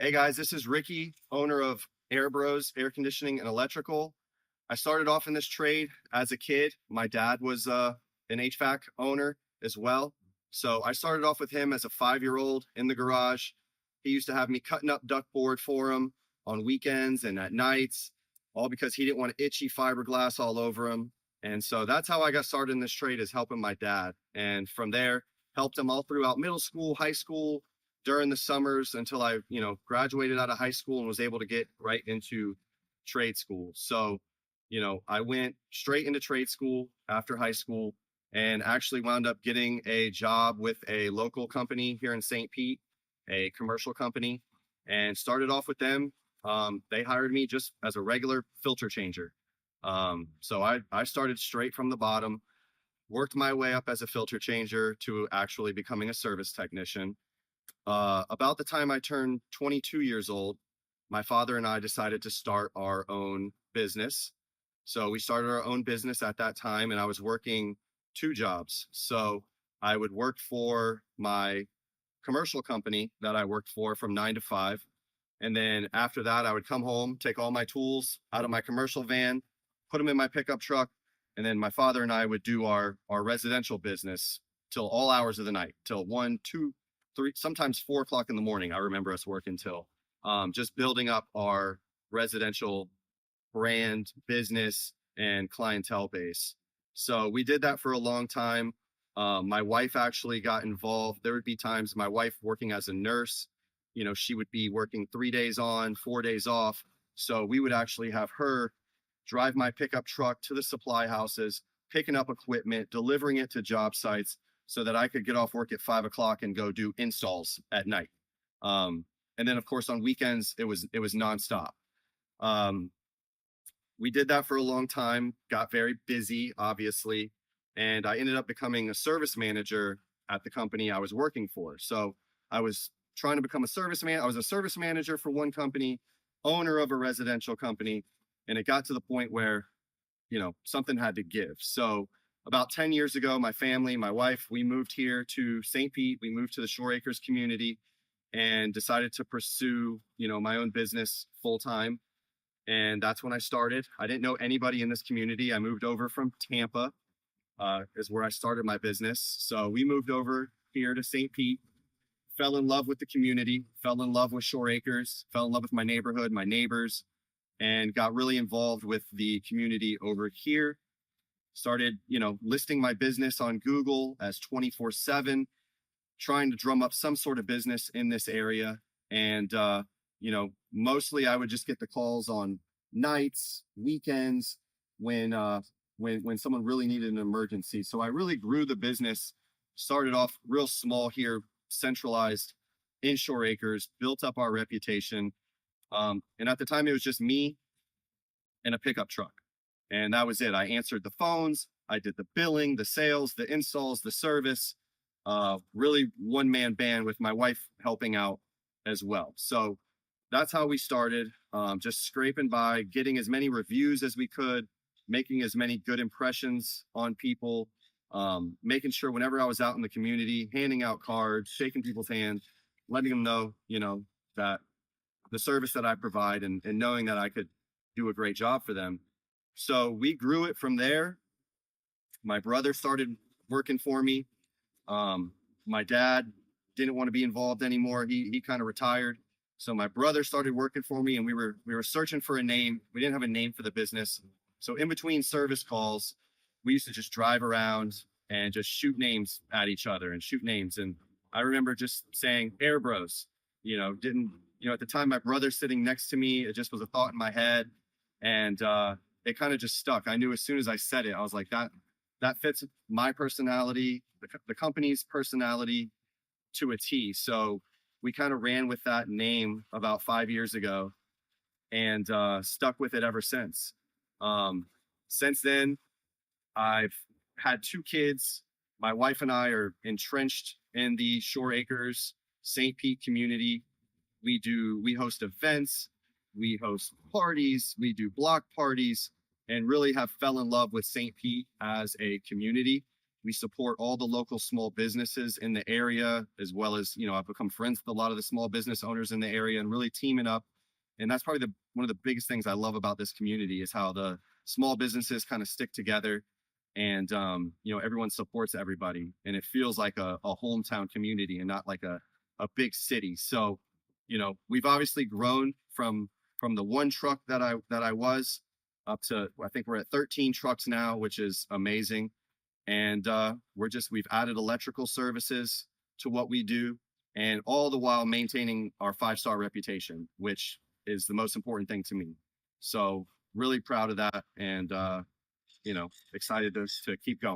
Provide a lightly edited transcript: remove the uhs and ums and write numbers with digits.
Hey guys, this is Ricky, owner of Air Bros Air Conditioning and Electrical. I started off in this trade as a kid. My dad was an HVAC owner as well. So I started off with him as a 5-year-old in the garage. He used to have me cutting up duct board for him on weekends and at nights, all because he didn't want itchy fiberglass all over him. And so that's how I got started in this trade, is helping my dad. And from there, helped him all throughout middle school, high school, during the summers until I, graduated out of high school and was able to get right into trade school. So, I went straight into trade school after high school and actually wound up getting a job with a local company here in St. Pete, a commercial company, and started off with them. They hired me just as a regular filter changer. So I started straight from the bottom, worked my way up as a filter changer to actually becoming a service technician. About the time I turned 22 years old, my father and I decided to start our own business. So we started our own business at that time, and I was working two jobs. So I would work for my commercial company that I worked for from 9 to 5. And then after that, I would come home, take all my tools out of my commercial van, put them in my pickup truck. And then my father and I would do our residential business till all hours of the night, till 1, 2, 3, sometimes 4 o'clock in the morning. I remember us working till just building up our residential brand, business, and clientele base. So we did that for a long time. My wife actually got involved. There would be times my wife working as a nurse, she would be working 3 days on, 4 days off. So we would actually have her drive my pickup truck to the supply houses, picking up equipment, delivering it to job sites so that I could get off work at 5 o'clock and go do installs at night. And then of course on weekends it was nonstop. Um, we did that for a long time, got very busy, obviously, and I ended up becoming a service manager at the company I was working for. So I was trying to become a service man. I was a service manager for one company, owner of a residential company, and it got to the point where, something had to give. So about 10 years ago, my family, my wife, we moved here to St. Pete. We moved to the Shore Acres community and decided to pursue, my own business full time. And that's when I started. I didn't know anybody in this community. I moved over from Tampa, is where I started my business. So we moved over here to St. Pete, fell in love with the community, fell in love with Shore Acres, fell in love with my neighborhood, my neighbors, and got really involved with the community over here. Started, listing my business on Google as 24/7, trying to drum up some sort of business in this area. And, mostly I would just get the calls on nights, weekends, when someone really needed an emergency. So I really grew the business, started off real small here, centralized in Shore Acres, built up our reputation. And at the time, it was just me and a pickup truck. And that was it. I answered the phones. I did the billing, the sales, the installs, the service. Really one man band with my wife helping out as well. So that's how we started. Just scraping by, getting as many reviews as we could, making as many good impressions on people, making sure whenever I was out in the community, handing out cards, shaking people's hands, letting them know, that the service that I provide, and knowing that I could do a great job for them. So we grew it from there. My brother started working for me. My dad didn't want to be involved anymore. He kind of retired. So my brother started working for me, and we were searching for a name. We didn't have a name for the business. So in between service calls, we used to just drive around and just shoot names at each other and shoot names. And I remember just saying Air Bros. Didn't, at the time my brother sitting next to me, it just was a thought in my head. And it kind of just stuck. I knew as soon as I said it, I was like, that fits my personality, the company's personality to a T. So we kind of ran with that name about 5 years ago, and stuck with it ever since. Since then, I've had two kids. My wife and I are entrenched in the Shore Acres, St. Pete community. We host events, we host parties, we do block parties, and really have fell in love with St. Pete as a community. We support all the local small businesses in the area, as well as, I've become friends with a lot of the small business owners in the area and really teaming up. And that's probably one of the biggest things I love about this community is how the small businesses kind of stick together and, everyone supports everybody. And it feels like a hometown community and not like a big city. So, we've obviously grown from the one truck that I was up to, I think we're at 13 trucks now, which is amazing. And we've added electrical services to what we do, and all the while maintaining our 5-star reputation, which is the most important thing to me. So really proud of that, and excited to keep going.